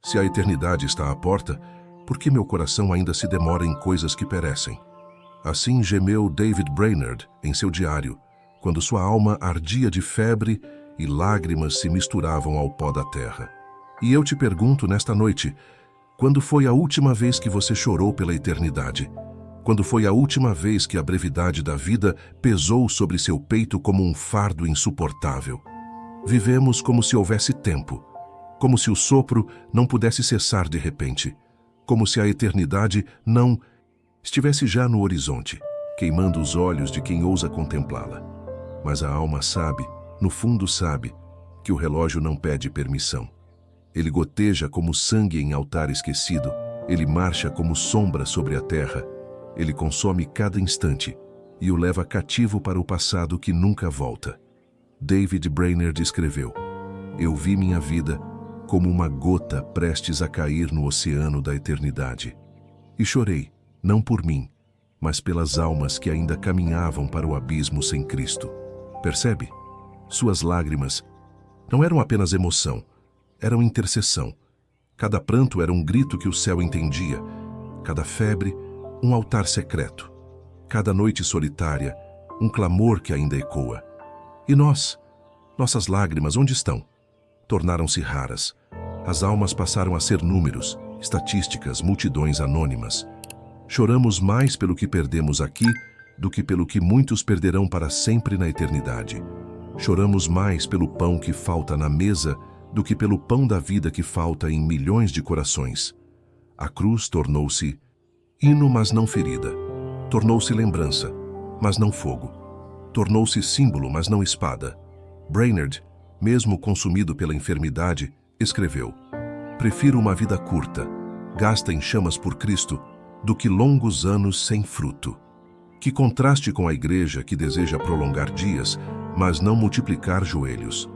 Se a eternidade está à porta, por que meu coração ainda se demora em coisas que perecem? Assim gemeu David Brainerd em seu diário, quando sua alma ardia de febre e lágrimas se misturavam ao pó da terra. E eu te pergunto nesta noite, quando foi a última vez que você chorou pela eternidade? Quando foi a última vez que a brevidade da vida pesou sobre seu peito como um fardo insuportável? Vivemos como se houvesse tempo, como se o sopro não pudesse cessar de repente, como se a eternidade não estivesse já no horizonte, queimando os olhos de quem ousa contemplá-la. Mas a alma sabe, no fundo sabe, que o relógio não pede permissão. Ele goteja como sangue em altar esquecido, ele marcha como sombra sobre a terra, ele consome cada instante e o leva cativo para o passado que nunca volta. David Brainerd escreveu: "Eu vi minha vida como uma gota prestes a cair no oceano da eternidade. E chorei, não por mim, mas pelas almas que ainda caminhavam para o abismo sem Cristo." Percebe? Suas lágrimas não eram apenas emoção, eram intercessão. Cada pranto era um grito que o céu entendia, cada febre, um altar secreto, cada noite solitária, um clamor que ainda ecoa. E nós? Nossas lágrimas onde estão? Tornaram-se raras. As almas passaram a ser números, estatísticas, multidões anônimas. Choramos mais pelo que perdemos aqui do que pelo que muitos perderão para sempre na eternidade. Choramos mais pelo pão que falta na mesa do que pelo pão da vida que falta em milhões de corações. A cruz tornou-se hino, mas não ferida. Tornou-se lembrança, mas não fogo. Tornou-se símbolo, mas não espada. Brainerd, mesmo consumido pela enfermidade, escreveu: "Prefiro uma vida curta, gasta em chamas por Cristo, do que longos anos sem fruto." Que contraste com a igreja que deseja prolongar dias, mas não multiplicar joelhos.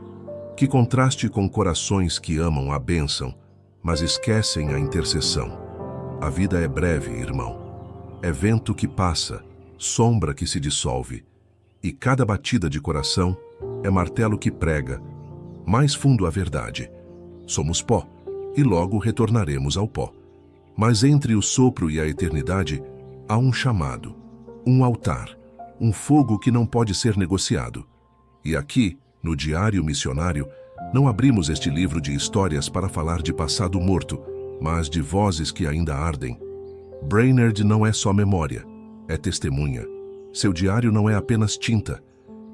Que contraste com corações que amam a bênção, mas esquecem a intercessão. A vida é breve, irmão. É vento que passa, sombra que se dissolve. E cada batida de coração é martelo que prega. Mais fundo a verdade. Somos pó, e logo retornaremos ao pó. Mas entre o sopro e a eternidade, há um chamado, um altar, um fogo que não pode ser negociado. E aqui, no Diário Missionário, não abrimos este livro de histórias para falar de passado morto, mas de vozes que ainda ardem. Brainerd não é só memória, é testemunha. Seu diário não é apenas tinta,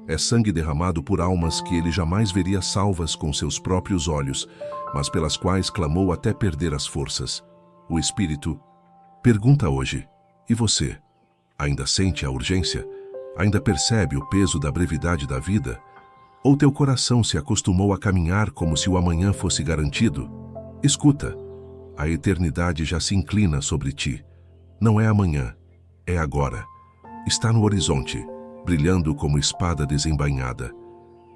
é sangue derramado por almas que ele jamais veria salvas com seus próprios olhos, mas pelas quais clamou até perder as forças. O Espírito pergunta hoje: e você? Ainda sente a urgência? Ainda percebe o peso da brevidade da vida? Ou teu coração se acostumou a caminhar como se o amanhã fosse garantido? Escuta, a eternidade já se inclina sobre ti. Não é amanhã, é agora. Está no horizonte, brilhando como espada desembainhada.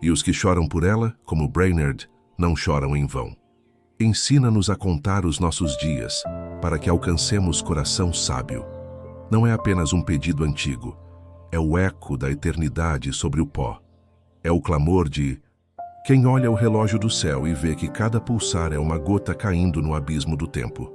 E os que choram por ela, como Brainerd, não choram em vão. Ensina-nos a contar os nossos dias, para que alcancemos coração sábio. Não é apenas um pedido antigo, é o eco da eternidade sobre o pó. É o clamor de quem olha o relógio do céu e vê que cada pulsar é uma gota caindo no abismo do tempo.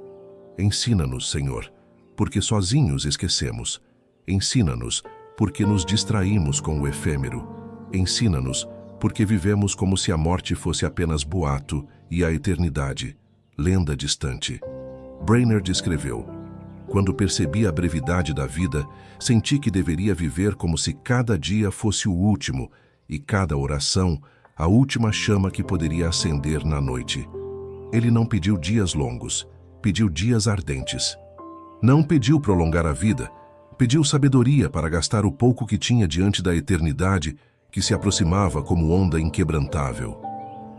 Ensina-nos, Senhor, porque sozinhos esquecemos. Ensina-nos, porque nos distraímos com o efêmero. Ensina-nos, porque vivemos como se a morte fosse apenas boato e a eternidade, lenda distante. Brainerd escreveu: "Quando percebi a brevidade da vida, senti que deveria viver como se cada dia fosse o último e cada oração a última chama que poderia acender na noite." Ele não pediu dias longos, pediu dias ardentes. Não pediu prolongar a vida, pediu sabedoria para gastar o pouco que tinha diante da eternidade que se aproximava como onda inquebrantável.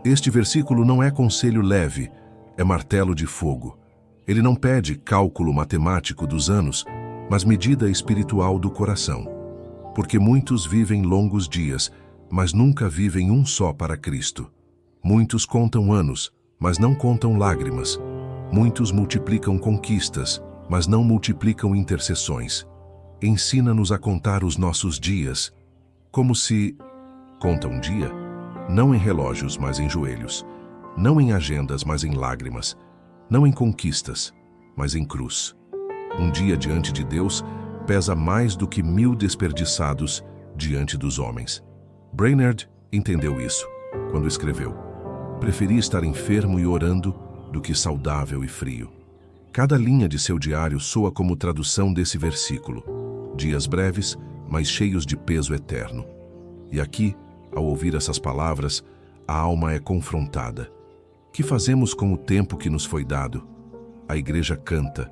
Este versículo não é conselho leve, é martelo de fogo. Ele não pede cálculo matemático dos anos, mas medida espiritual do coração. Porque muitos vivem longos dias, mas nunca vivem um só para Cristo. Muitos contam anos, mas não contam lágrimas. Muitos multiplicam conquistas, mas não multiplicam intercessões. Ensina-nos a contar os nossos dias, como se conta um dia, não em relógios, mas em joelhos, não em agendas, mas em lágrimas, não em conquistas, mas em cruz. Um dia diante de Deus pesa mais do que 1000 desperdiçados diante dos homens. Brainerd entendeu isso quando escreveu: preferi estar enfermo e orando do que saudável e frio. Cada linha de seu diário soa como tradução desse versículo: dias breves, mas cheios de peso eterno. E aqui, ao ouvir essas palavras, a alma é confrontada. Que fazemos com o tempo que nos foi dado? A igreja canta,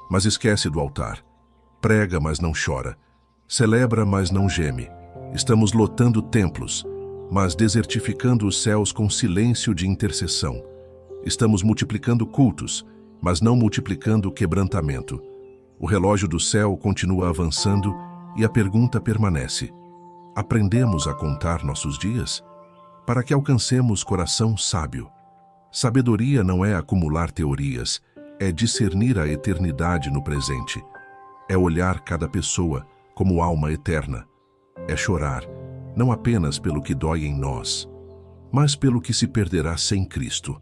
mas esquece do altar. Prega, mas não chora. Celebra, mas não geme. Estamos lotando templos, mas desertificando os céus com silêncio de intercessão. Estamos multiplicando cultos, mas não multiplicando quebrantamento. O relógio do céu continua avançando e a pergunta permanece: aprendemos a contar nossos dias? Para que alcancemos coração sábio. Sabedoria não é acumular teorias, é discernir a eternidade no presente. É olhar cada pessoa como alma eterna. É chorar, não apenas pelo que dói em nós, mas pelo que se perderá sem Cristo.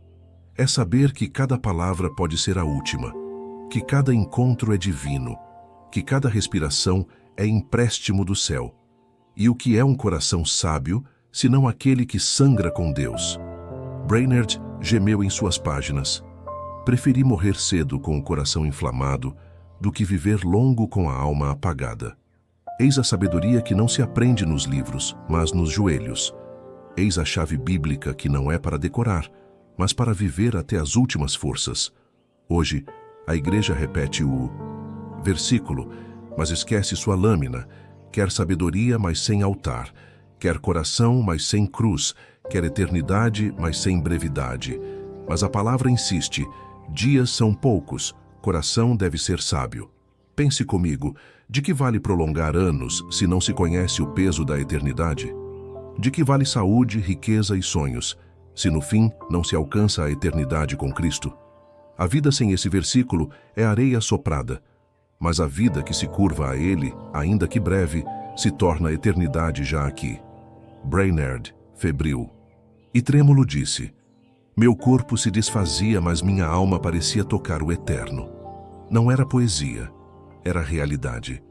É saber que cada palavra pode ser a última, que cada encontro é divino, que cada respiração é empréstimo do céu. E o que é um coração sábio, senão aquele que sangra com Deus? Brainerd gemeu em suas páginas: preferi morrer cedo com o coração inflamado do que viver longo com a alma apagada. Eis a sabedoria que não se aprende nos livros, mas nos joelhos. Eis a chave bíblica que não é para decorar, mas para viver até as últimas forças. Hoje, a igreja repete o versículo, mas esquece sua lâmina. Quer sabedoria, mas sem altar. Quer coração, mas sem cruz. Quer eternidade, mas sem brevidade. Mas a palavra insiste: dias são poucos, coração deve ser sábio. Pense comigo, de que vale prolongar anos se não se conhece o peso da eternidade? De que vale saúde, riqueza e sonhos, se no fim não se alcança a eternidade com Cristo? A vida sem esse versículo é areia soprada, mas a vida que se curva a ele, ainda que breve, se torna a eternidade já aqui. Brainerd, febril e trêmulo, disse: meu corpo se desfazia, mas minha alma parecia tocar o eterno. Não era poesia, era realidade.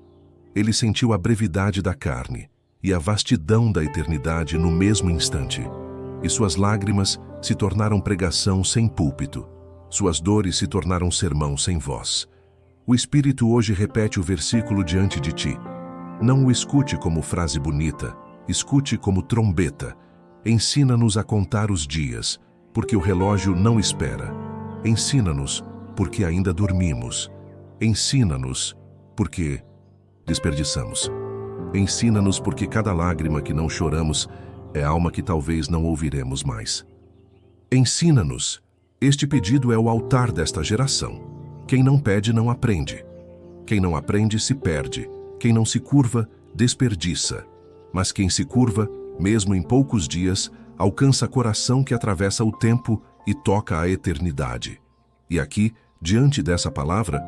Ele sentiu a brevidade da carne e a vastidão da eternidade no mesmo instante. E suas lágrimas se tornaram pregação sem púlpito. Suas dores se tornaram sermão sem voz. O Espírito hoje repete o versículo diante de ti. Não o escute como frase bonita, escute como trombeta. Ensina-nos a contar os dias, porque o relógio não espera. Ensina-nos, porque ainda dormimos. Ensina-nos, porque desperdiçamos. Ensina-nos, porque cada lágrima que não choramos é alma que talvez não ouviremos mais. Ensina-nos. Este pedido é o altar desta geração. Quem não pede não aprende. Quem não aprende se perde. Quem não se curva, desperdiça. Mas quem se curva, mesmo em poucos dias, alcança coração que atravessa o tempo e toca a eternidade. E aqui, diante dessa palavra,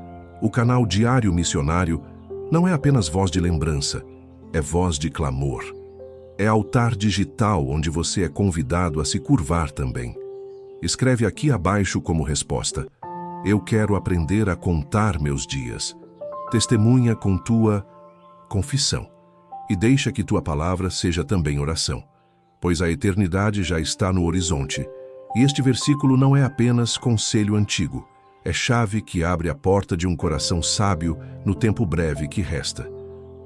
o canal Diário Missionário não é apenas voz de lembrança, é voz de clamor. É altar digital onde você é convidado a se curvar também. Escreve aqui abaixo como resposta: eu quero aprender a contar meus dias. Testemunha com tua confissão. E deixa que tua palavra seja também oração, pois a eternidade já está no horizonte. E este versículo não é apenas conselho antigo, é chave que abre a porta de um coração sábio no tempo breve que resta.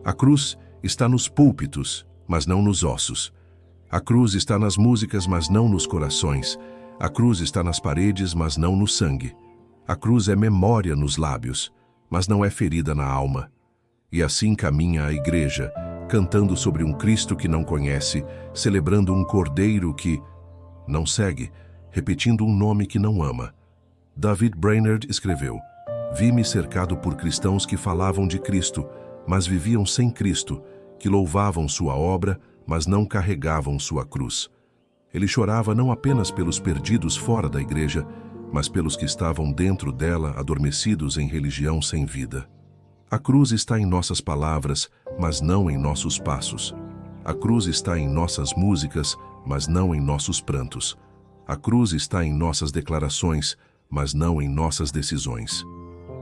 A cruz está nos púlpitos, mas não nos ossos. A cruz está nas músicas, mas não nos corações. A cruz está nas paredes, mas não no sangue. A cruz é memória nos lábios, mas não é ferida na alma. E assim caminha a igreja, cantando sobre um Cristo que não conhece, celebrando um Cordeiro que não segue, repetindo um nome que não ama. David Brainerd escreveu: vi-me cercado por cristãos que falavam de Cristo, mas viviam sem Cristo, que louvavam sua obra, mas não carregavam sua cruz. Ele chorava não apenas pelos perdidos fora da igreja, mas pelos que estavam dentro dela, adormecidos em religião sem vida. A cruz está em nossas palavras, mas não em nossos passos. A cruz está em nossas músicas, mas não em nossos prantos. A cruz está em nossas declarações, mas não em nossas decisões.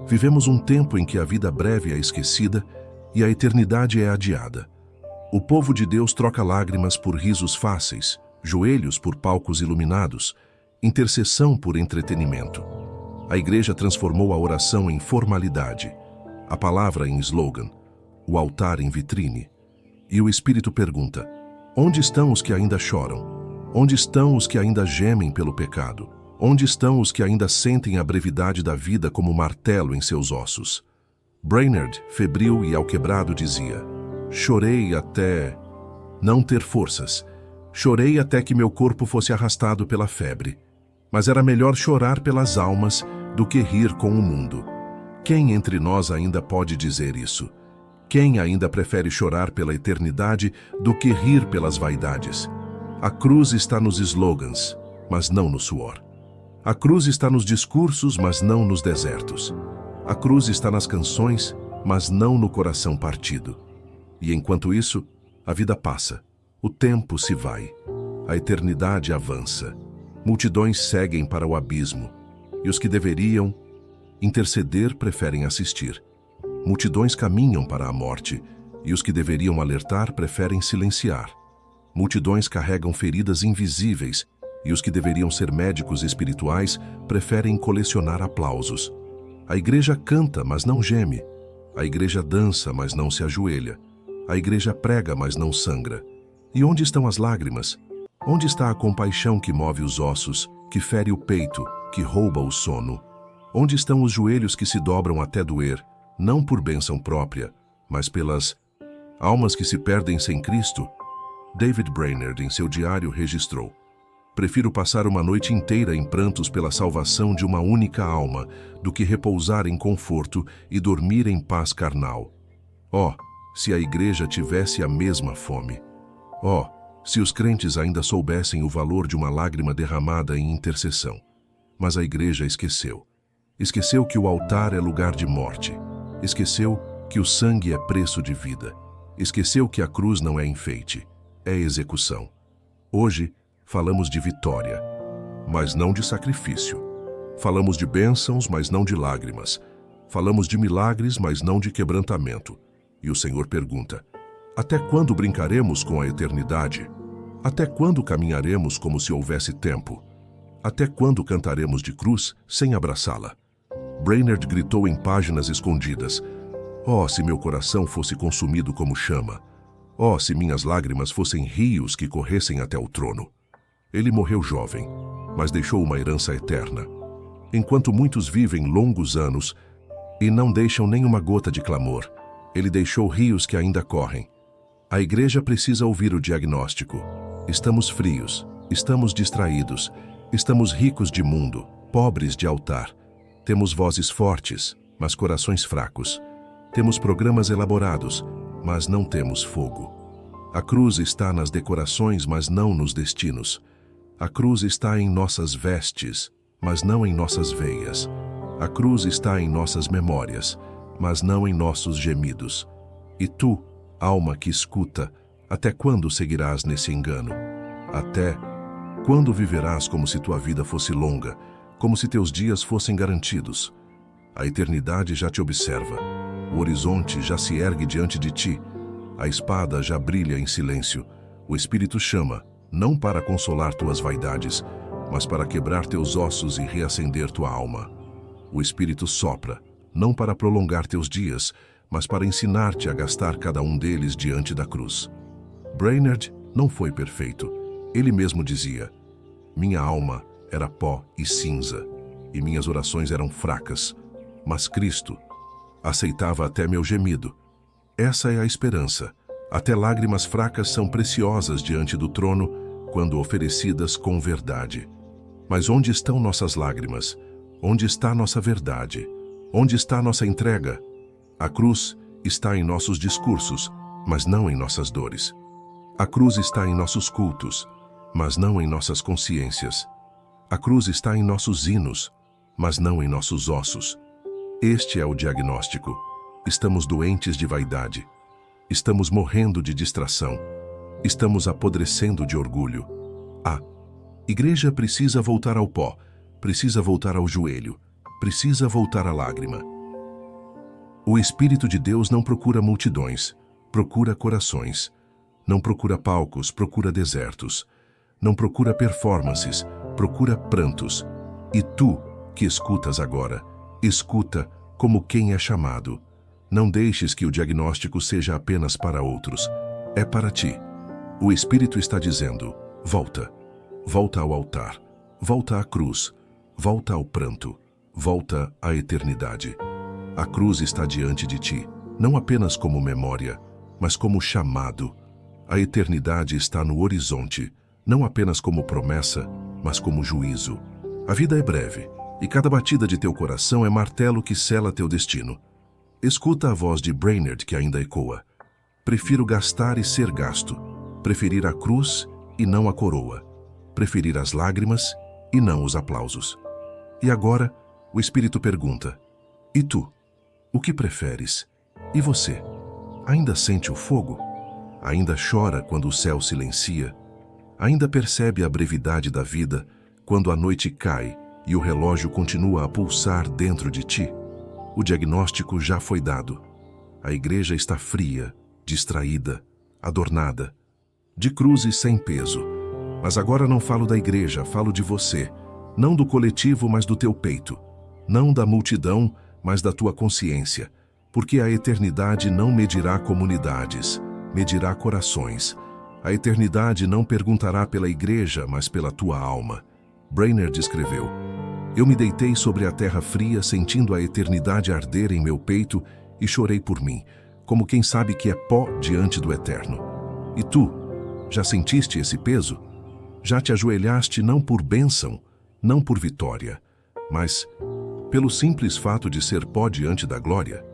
Vivemos um tempo em que a vida breve é esquecida e a eternidade é adiada. O povo de Deus troca lágrimas por risos fáceis, joelhos por palcos iluminados, intercessão por entretenimento. A igreja transformou a oração em formalidade, a palavra em slogan, o altar em vitrine. E o Espírito pergunta: onde estão os que ainda choram? Onde estão os que ainda gemem pelo pecado? Onde estão os que ainda sentem a brevidade da vida como martelo em seus ossos? Brainerd, febril e alquebrado, dizia: chorei até não ter forças. Chorei até que meu corpo fosse arrastado pela febre. Mas era melhor chorar pelas almas do que rir com o mundo. Quem entre nós ainda pode dizer isso? Quem ainda prefere chorar pela eternidade do que rir pelas vaidades? A cruz está nos slogans, mas não no suor. A cruz está nos discursos, mas não nos desertos. A cruz está nas canções, mas não no coração partido. E enquanto isso, a vida passa, o tempo se vai, a eternidade avança. Multidões seguem para o abismo, e os que deveriam interceder preferem assistir. Multidões caminham para a morte, e os que deveriam alertar preferem silenciar. Multidões carregam feridas invisíveis, e os que deveriam ser médicos espirituais preferem colecionar aplausos. A igreja canta, mas não geme. A igreja dança, mas não se ajoelha. A igreja prega, mas não sangra. E onde estão as lágrimas? Onde está a compaixão que move os ossos, que fere o peito, que rouba o sono? Onde estão os joelhos que se dobram até doer, não por bênção própria, mas pelas almas que se perdem sem Cristo? David Brainerd, em seu diário, registrou: prefiro passar uma noite inteira em prantos pela salvação de uma única alma, do que repousar em conforto e dormir em paz carnal. Oh, se a igreja tivesse a mesma fome! Oh, se os crentes ainda soubessem o valor de uma lágrima derramada em intercessão! Mas a igreja esqueceu. Esqueceu que o altar é lugar de morte. Esqueceu que o sangue é preço de vida. Esqueceu que a cruz não é enfeite, é execução. Hoje, falamos de vitória, mas não de sacrifício. Falamos de bênçãos, mas não de lágrimas. Falamos de milagres, mas não de quebrantamento. E o Senhor pergunta: até quando brincaremos com a eternidade? Até quando caminharemos como se houvesse tempo? Até quando cantaremos de cruz sem abraçá-la? Brainerd gritou em páginas escondidas: oh, se meu coração fosse consumido como chama! Oh, se minhas lágrimas fossem rios que corressem até o trono! Ele morreu jovem, mas deixou uma herança eterna. Enquanto muitos vivem longos anos e não deixam nenhuma gota de clamor, ele deixou rios que ainda correm. A igreja precisa ouvir o diagnóstico: estamos frios, estamos distraídos, estamos ricos de mundo, pobres de altar. Temos vozes fortes, mas corações fracos. Temos programas elaborados, mas não temos fogo. A cruz está nas decorações, mas não nos destinos. A cruz está em nossas vestes, mas não em nossas veias. A cruz está em nossas memórias, mas não em nossos gemidos. E tu, alma que escuta, até quando seguirás nesse engano? Até quando viverás como se tua vida fosse longa, como se teus dias fossem garantidos? A eternidade já te observa. O horizonte já se ergue diante de ti. A espada já brilha em silêncio. O Espírito chama, não para consolar tuas vaidades, mas para quebrar teus ossos e reacender tua alma. O Espírito sopra, não para prolongar teus dias, mas para ensinar-te a gastar cada um deles diante da cruz. Brainerd não foi perfeito. Ele mesmo dizia: minha alma era pó e cinza, e minhas orações eram fracas, mas Cristo aceitava até meu gemido. Essa é a esperança. Até lágrimas fracas são preciosas diante do trono, quando oferecidas com verdade. Mas onde estão nossas lágrimas? Onde está nossa verdade? Onde está nossa entrega? A cruz está em nossos discursos, mas não em nossas dores. A cruz está em nossos cultos, mas não em nossas consciências. A cruz está em nossos hinos, mas não em nossos ossos. Este é o diagnóstico. Estamos doentes de vaidade. Estamos morrendo de distração. Estamos apodrecendo de orgulho. A igreja precisa voltar ao pó, precisa voltar ao joelho, precisa voltar à lágrima. O Espírito de Deus não procura multidões, procura corações. Não procura palcos, procura desertos. Não procura performances, procura prantos. E tu, que escutas agora, escuta como quem é chamado. Não deixes que o diagnóstico seja apenas para outros. É para ti. O Espírito está dizendo, volta. Volta ao altar. Volta à cruz. Volta ao pranto. Volta à eternidade. A cruz está diante de ti, não apenas como memória, mas como chamado. A eternidade está no horizonte, não apenas como promessa, mas como juízo. A vida é breve, e cada batida de teu coração é martelo que sela teu destino. Escuta a voz de Brainerd que ainda ecoa. Prefiro gastar e ser gasto. Preferir a cruz e não a coroa. Preferir as lágrimas e não os aplausos. E agora, o Espírito pergunta, e tu? O que preferes? E você? Ainda sente o fogo? Ainda chora quando o céu silencia? Ainda percebe a brevidade da vida quando a noite cai e o relógio continua a pulsar dentro de ti? O diagnóstico já foi dado. A igreja está fria, distraída, adornada, de cruzes sem peso. Mas agora não falo da igreja, falo de você. Não do coletivo, mas do teu peito. Não da multidão, mas da tua consciência. Porque a eternidade não medirá comunidades, medirá corações. A eternidade não perguntará pela igreja, mas pela tua alma. Brainerd escreveu, eu me deitei sobre a terra fria, sentindo a eternidade arder em meu peito e chorei por mim, como quem sabe que é pó diante do eterno. E tu, já sentiste esse peso? Já te ajoelhaste não por bênção, não por vitória, mas pelo simples fato de ser pó diante da glória?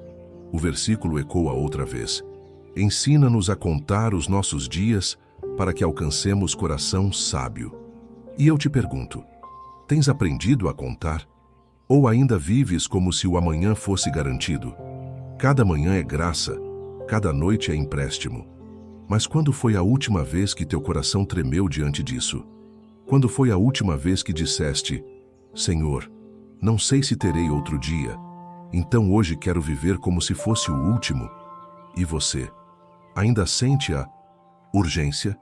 O versículo ecoa outra vez. Ensina-nos a contar os nossos dias para que alcancemos coração sábio. E eu te pergunto, tens aprendido a contar? Ou ainda vives como se o amanhã fosse garantido? Cada manhã é graça, cada noite é empréstimo. Mas quando foi a última vez que teu coração tremeu diante disso? Quando foi a última vez que disseste, Senhor, não sei se terei outro dia, então hoje quero viver como se fosse o último? E você? Ainda sente a urgência?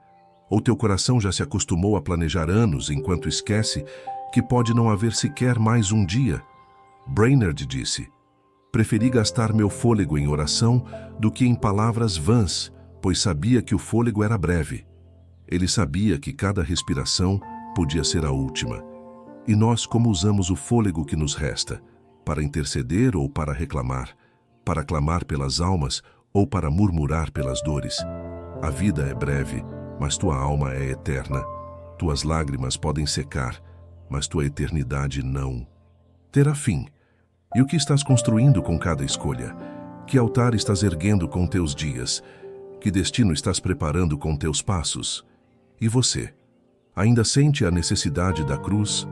Ou teu coração já se acostumou a planejar anos enquanto esquece que pode não haver sequer mais um dia? Brainerd disse, preferi gastar meu fôlego em oração do que em palavras vãs, pois sabia que o fôlego era breve. Ele sabia que cada respiração podia ser a última. E nós como usamos o fôlego que nos resta? Para interceder ou para reclamar? Para clamar pelas almas ou para murmurar pelas dores? A vida é breve, mas tua alma é eterna. Tuas lágrimas podem secar, mas tua eternidade não. Terá fim. E o que estás construindo com cada escolha? Que altar estás erguendo com teus dias? Que destino estás preparando com teus passos? E você? Ainda sente a necessidade da cruz?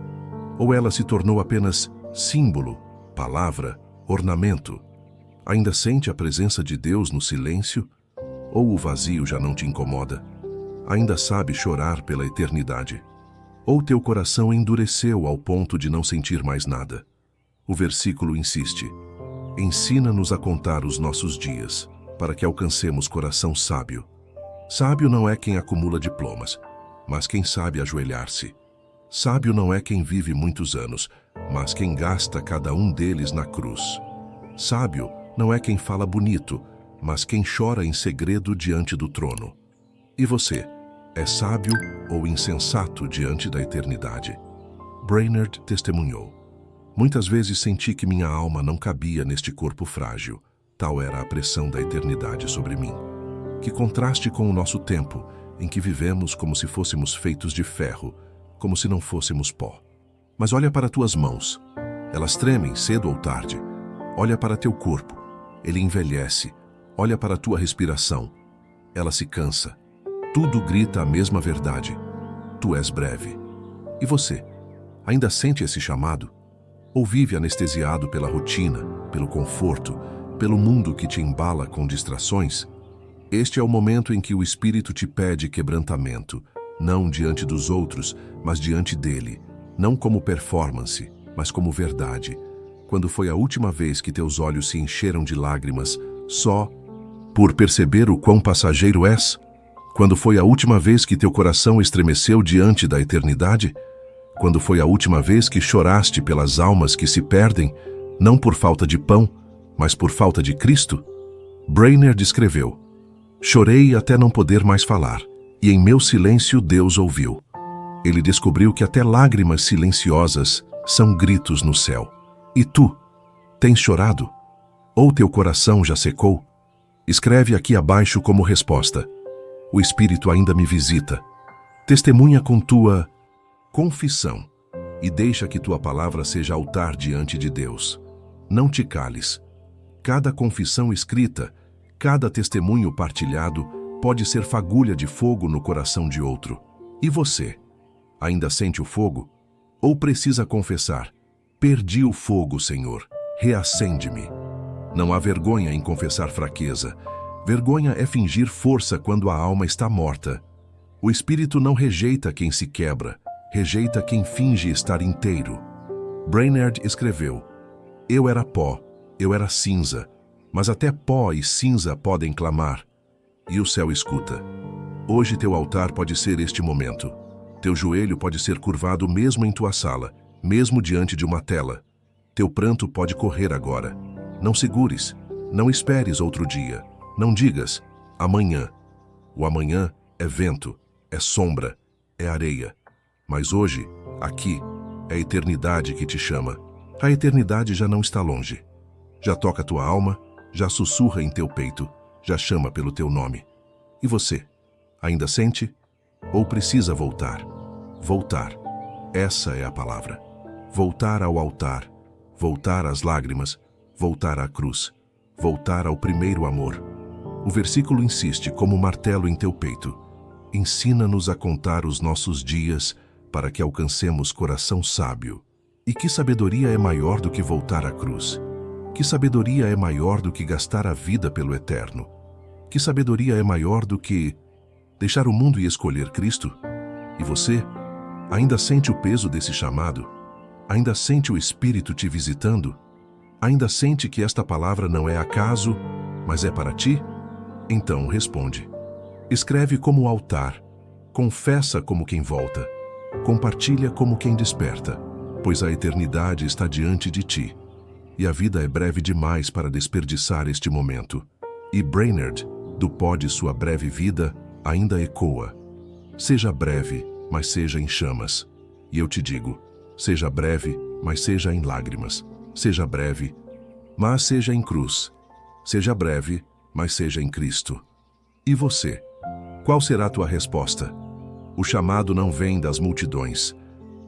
Ou ela se tornou apenas símbolo, palavra, ornamento? Ainda sente a presença de Deus no silêncio? Ou o vazio já não te incomoda? Ainda sabe chorar pela eternidade? Ou teu coração endureceu ao ponto de não sentir mais nada? O versículo insiste, ensina-nos a contar os nossos dias, para que alcancemos coração sábio. Sábio não é quem acumula diplomas, mas quem sabe ajoelhar-se. Sábio não é quem vive muitos anos, mas quem gasta cada um deles na cruz. Sábio não é quem fala bonito, mas quem chora em segredo diante do trono. E você, é sábio ou insensato diante da eternidade? Brainerd testemunhou. Muitas vezes senti que minha alma não cabia neste corpo frágil. Tal era a pressão da eternidade sobre mim. Que contraste com o nosso tempo, em que vivemos como se fôssemos feitos de ferro, como se não fôssemos pó. Mas olha para tuas mãos. Elas tremem cedo ou tarde. Olha para teu corpo. Ele envelhece. Olha para tua respiração. Ela se cansa. Tudo grita a mesma verdade. Tu és breve. E você? Ainda sente esse chamado? Ou vive anestesiado pela rotina, pelo conforto, pelo mundo que te embala com distrações? Este é o momento em que o Espírito te pede quebrantamento, não diante dos outros, mas diante dele. não como performance, mas como verdade. Quando foi a última vez que teus olhos se encheram de lágrimas, só por perceber o quão passageiro és? Quando foi a última vez que teu coração estremeceu diante da eternidade? Quando foi a última vez que choraste pelas almas que se perdem, não por falta de pão, mas por falta de Cristo? Brainerd escreveu: chorei até não poder mais falar, e em meu silêncio Deus ouviu. Ele descobriu que até lágrimas silenciosas são gritos no céu. E tu, tens chorado? Ou teu coração já secou? Escreve aqui abaixo como resposta: o Espírito ainda me visita. Testemunha com tua confissão e deixa que tua palavra seja altar diante de Deus. Não te cales. Cada confissão escrita, cada testemunho partilhado pode ser fagulha de fogo no coração de outro. E você? Ainda sente o fogo? Ou precisa confessar: perdi o fogo, Senhor, reacende-me? Não há vergonha em confessar fraqueza. Vergonha é fingir força quando a alma está morta. O Espírito não rejeita quem se quebra, rejeita quem finge estar inteiro. Brainerd escreveu: eu era pó, eu era cinza, mas até pó e cinza podem clamar. E o céu escuta. Hoje teu altar pode ser este momento. Teu joelho pode ser curvado mesmo em tua sala, mesmo diante de uma tela. Teu pranto pode correr agora. Não segures, não esperes outro dia. Não digas: amanhã. O amanhã é vento, é sombra, é areia. Mas hoje, aqui, é a eternidade que te chama. A eternidade já não está longe. Já toca tua alma, já sussurra em teu peito, já chama pelo teu nome. E você? Ainda sente? Ou precisa voltar? Voltar. Essa é a palavra. Voltar ao altar, voltar às lágrimas, voltar à cruz, voltar ao primeiro amor. O versículo insiste como martelo em teu peito: ensina-nos a contar os nossos dias para que alcancemos coração sábio. E que sabedoria é maior do que voltar à cruz? Que sabedoria é maior do que gastar a vida pelo eterno? Que sabedoria é maior do que deixar o mundo e escolher Cristo? E você? Ainda sente o peso desse chamado? Ainda sente o Espírito te visitando? Ainda sente que esta palavra não é acaso, mas é para ti? Então responde. Escreve como altar, confessa como quem volta, compartilha como quem desperta, pois a eternidade está diante de ti, e a vida é breve demais para desperdiçar este momento. E Brainerd, do pó de sua breve vida, ainda ecoa: seja breve, mas seja em chamas. E eu te digo: seja breve, mas seja em lágrimas. Seja breve, mas seja em cruz. Seja breve, mas seja em Cristo. E você? Qual será a tua resposta? O chamado não vem das multidões,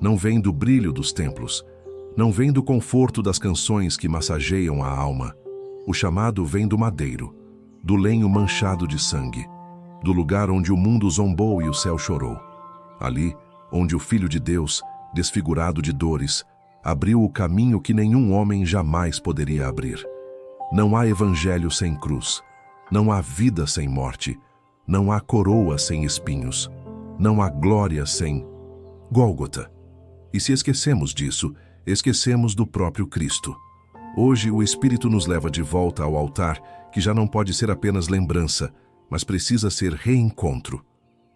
não vem do brilho dos templos, não vem do conforto das canções que massageiam a alma. O chamado vem do madeiro, do lenho manchado de sangue, do lugar onde o mundo zombou e o céu chorou. Ali, onde o Filho de Deus, desfigurado de dores, abriu o caminho que nenhum homem jamais poderia abrir. Não há evangelho sem cruz, não há vida sem morte, não há coroa sem espinhos, não há glória sem Gólgota. E se esquecemos disso, esquecemos do próprio Cristo. Hoje o Espírito nos leva de volta ao altar, que já não pode ser apenas lembrança, mas precisa ser reencontro.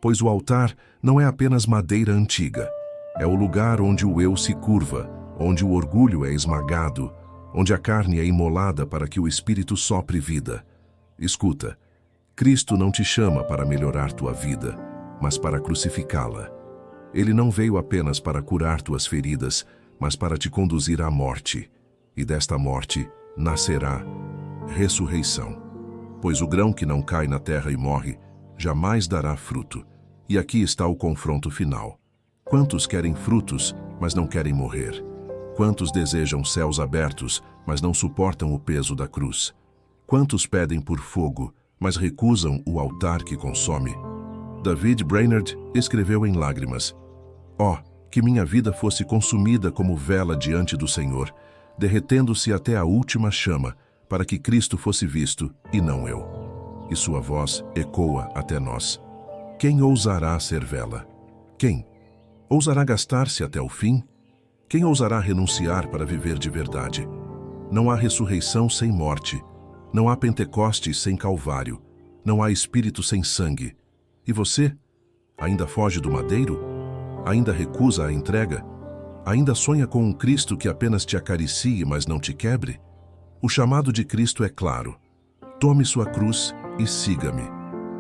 Pois o altar não é apenas madeira antiga, é o lugar onde o eu se curva, onde o orgulho é esmagado, onde a carne é imolada para que o Espírito sopre vida. Escuta, Cristo não te chama para melhorar tua vida, mas para crucificá-la. Ele não veio apenas para curar tuas feridas, mas para te conduzir à morte. E desta morte nascerá ressurreição. Pois o grão que não cai na terra e morre, jamais dará fruto. E aqui está o confronto final. Quantos querem frutos, mas não querem morrer? Quantos desejam céus abertos, mas não suportam o peso da cruz? Quantos pedem por fogo, mas recusam o altar que consome? David Brainerd escreveu em lágrimas: ó, que minha vida fosse consumida como vela diante do Senhor, derretendo-se até a última chama, para que Cristo fosse visto e não eu. E sua voz ecoa até nós. Quem ousará ser vela? Quem? Ousará gastar-se até o fim? Quem ousará renunciar para viver de verdade? Não há ressurreição sem morte. Não há Pentecostes sem Calvário. Não há Espírito sem sangue. E você? Ainda foge do madeiro? Ainda recusa a entrega? Ainda sonha com um Cristo que apenas te acaricie, mas não te quebre? O chamado de Cristo é claro. Tome sua cruz e siga-me.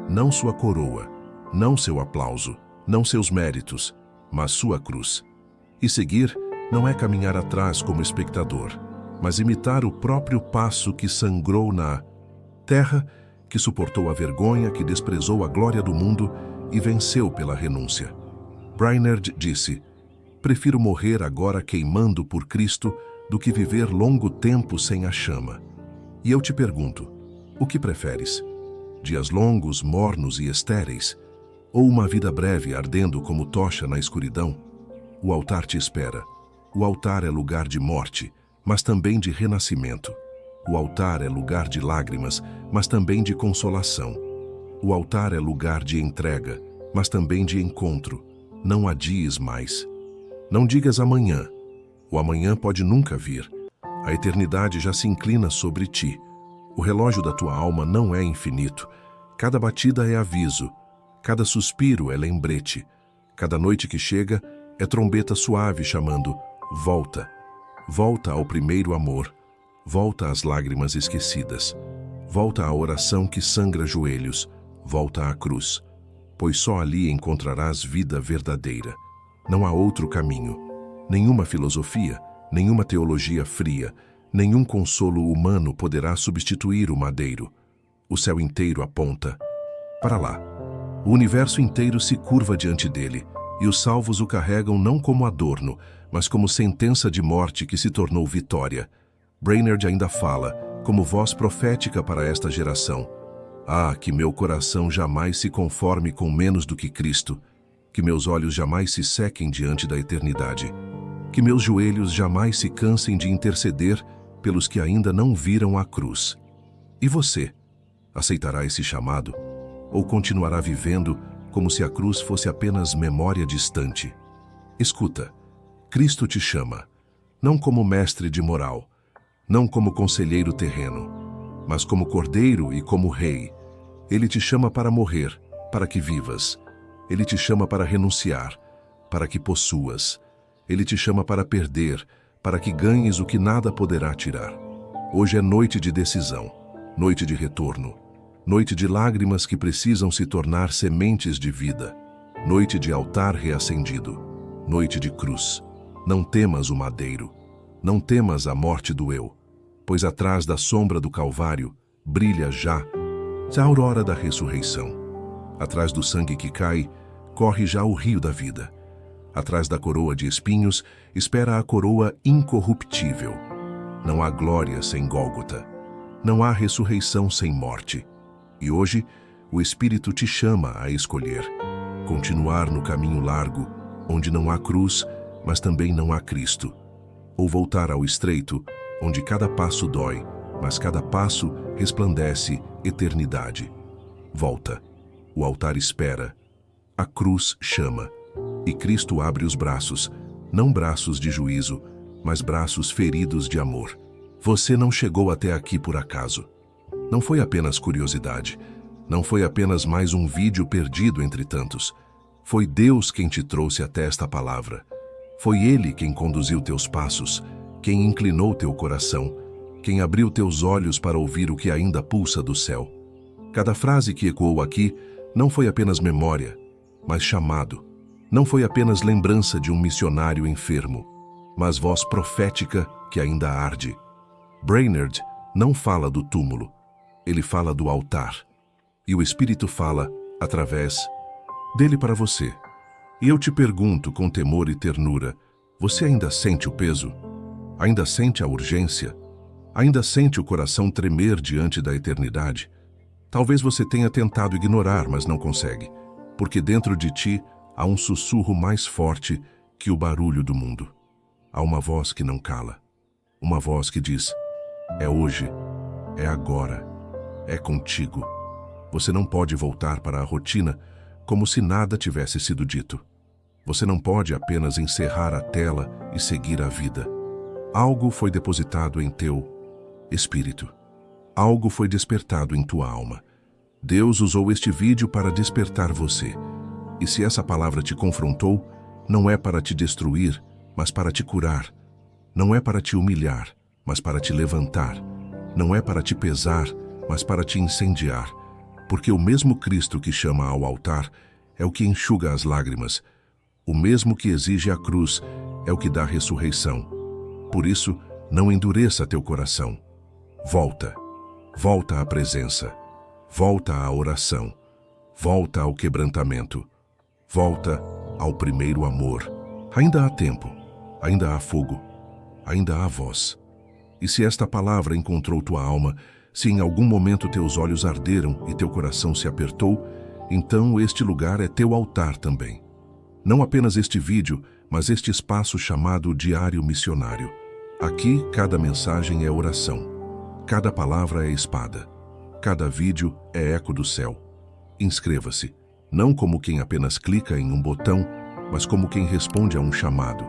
Não sua coroa, não seu aplauso, não seus méritos, mas sua cruz. E seguir não é caminhar atrás como espectador, mas imitar o próprio passo que sangrou na terra, que suportou a vergonha, que desprezou a glória do mundo e venceu pela renúncia. Brainerd disse: prefiro morrer agora queimando por Cristo do que viver longo tempo sem a chama. E eu te pergunto, o que preferes? Dias longos, mornos e estéreis? Ou uma vida breve ardendo como tocha na escuridão? O altar te espera. O altar é lugar de morte, mas também de renascimento. O altar é lugar de lágrimas, mas também de consolação. O altar é lugar de entrega, mas também de encontro. Não adies mais. Não digas amanhã. O amanhã pode nunca vir. A eternidade já se inclina sobre ti. O relógio da tua alma não é infinito. Cada batida é aviso. Cada suspiro é lembrete. Cada noite que chega é trombeta suave chamando: volta. Volta ao primeiro amor. Volta às lágrimas esquecidas. Volta à oração que sangra joelhos. Volta à cruz. Pois só ali encontrarás vida verdadeira. Não há outro caminho. Nenhuma filosofia, nenhuma teologia fria, nenhum consolo humano poderá substituir o madeiro. O céu inteiro aponta para lá. O universo inteiro se curva diante dele, e os salvos o carregam não como adorno, mas como sentença de morte que se tornou vitória. Brainerd ainda fala, como voz profética para esta geração: ah, que meu coração jamais se conforme com menos do que Cristo, que meus olhos jamais se sequem diante da eternidade, que meus joelhos jamais se cansem de interceder pelos que ainda não viram a cruz. E você? Aceitará esse chamado? Ou continuará vivendo como se a cruz fosse apenas memória distante? Escuta, Cristo te chama, não como mestre de moral, não como conselheiro terreno, mas como cordeiro e como rei. Ele te chama para morrer, para que vivas. Ele te chama para renunciar, para que possuas. Ele te chama para perder, para que ganhes o que nada poderá tirar. Hoje é noite de decisão, noite de retorno, noite de lágrimas que precisam se tornar sementes de vida, noite de altar reacendido, noite de cruz. Não temas o madeiro, não temas a morte do eu, pois atrás da sombra do Calvário brilha já a aurora da ressurreição. Atrás do sangue que cai, corre já o rio da vida. Atrás da coroa de espinhos, espera a coroa incorruptível. Não há glória sem Gólgota. Não há ressurreição sem morte. E hoje, o Espírito te chama a escolher. Continuar no caminho largo, onde não há cruz, mas também não há Cristo. Ou voltar ao estreito, onde cada passo dói, mas cada passo resplandece eternidade. Volta. O altar espera. A cruz chama. E Cristo abre os braços, não braços de juízo, mas braços feridos de amor. Você não chegou até aqui por acaso. Não foi apenas curiosidade. Não foi apenas mais um vídeo perdido entre tantos. Foi Deus quem te trouxe até esta palavra. Foi Ele quem conduziu teus passos, quem inclinou teu coração, quem abriu teus olhos para ouvir o que ainda pulsa do céu. Cada frase que ecoou aqui não foi apenas memória, mas chamado. Não foi apenas lembrança de um missionário enfermo, mas voz profética que ainda arde. Brainerd não fala do túmulo, ele fala do altar. E o Espírito fala através dele para você. E eu te pergunto com temor e ternura, você ainda sente o peso? Ainda sente a urgência? Ainda sente o coração tremer diante da eternidade? Talvez você tenha tentado ignorar, mas não consegue, porque dentro de ti há um sussurro mais forte que o barulho do mundo. Há uma voz que não cala, uma voz que diz: é hoje, é agora, é contigo. Você não pode voltar para a rotina como se nada tivesse sido dito. Você não pode apenas encerrar a tela e seguir a vida. Algo foi depositado em teu espírito. Algo foi despertado em tua alma. Deus usou este vídeo para despertar você. E se essa palavra te confrontou, não é para te destruir, mas para te curar. Não é para te humilhar, mas para te levantar. Não é para te pesar, mas para te incendiar. Porque o mesmo Cristo que chama ao altar é o que enxuga as lágrimas. O mesmo que exige a cruz é o que dá ressurreição. Por isso, não endureça teu coração. Volta. Volta à presença. Volta à oração. Volta ao quebrantamento. Volta ao primeiro amor. Ainda há tempo. Ainda há fogo. Ainda há voz. E se esta palavra encontrou tua alma, se em algum momento teus olhos arderam e teu coração se apertou, então este lugar é teu altar também. Não apenas este vídeo, mas este espaço chamado Diário Missionário. Aqui, cada mensagem é oração. Cada palavra é espada. Cada vídeo é eco do céu. Inscreva-se, não como quem apenas clica em um botão, mas como quem responde a um chamado.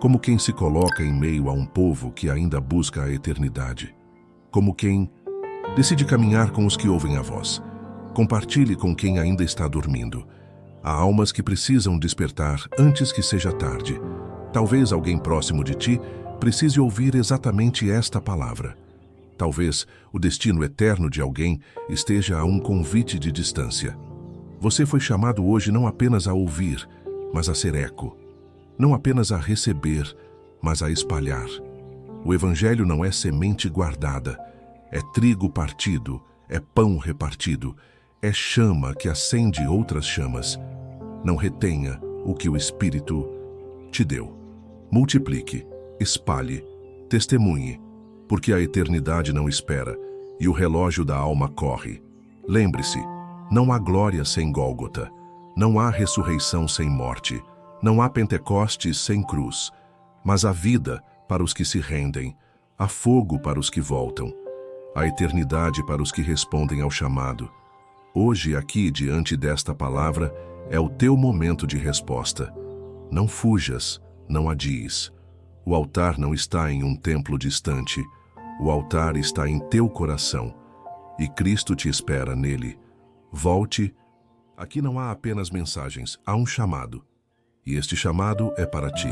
Como quem se coloca em meio a um povo que ainda busca a eternidade. Como quem decide caminhar com os que ouvem a voz. Compartilhe com quem ainda está dormindo. Há almas que precisam despertar antes que seja tarde. Talvez alguém próximo de ti precise ouvir exatamente esta palavra. Talvez o destino eterno de alguém esteja a um convite de distância. Você foi chamado hoje não apenas a ouvir, mas a ser eco. Não apenas a receber, mas a espalhar. O Evangelho não é semente guardada, é trigo partido, é pão repartido, é chama que acende outras chamas. Não retenha o que o Espírito te deu. Multiplique, espalhe, testemunhe, porque a eternidade não espera e o relógio da alma corre. Lembre-se, não há glória sem Gólgota, não há ressurreição sem morte, não há Pentecostes sem cruz, mas há vida para os que se rendem, há fogo para os que voltam, há eternidade para os que respondem ao chamado. Hoje, aqui, diante desta palavra, é o teu momento de resposta. Não fujas, não adies. O altar não está em um templo distante. O altar está em teu coração. E Cristo te espera nele. Volte. Aqui não há apenas mensagens, há um chamado. E este chamado é para ti.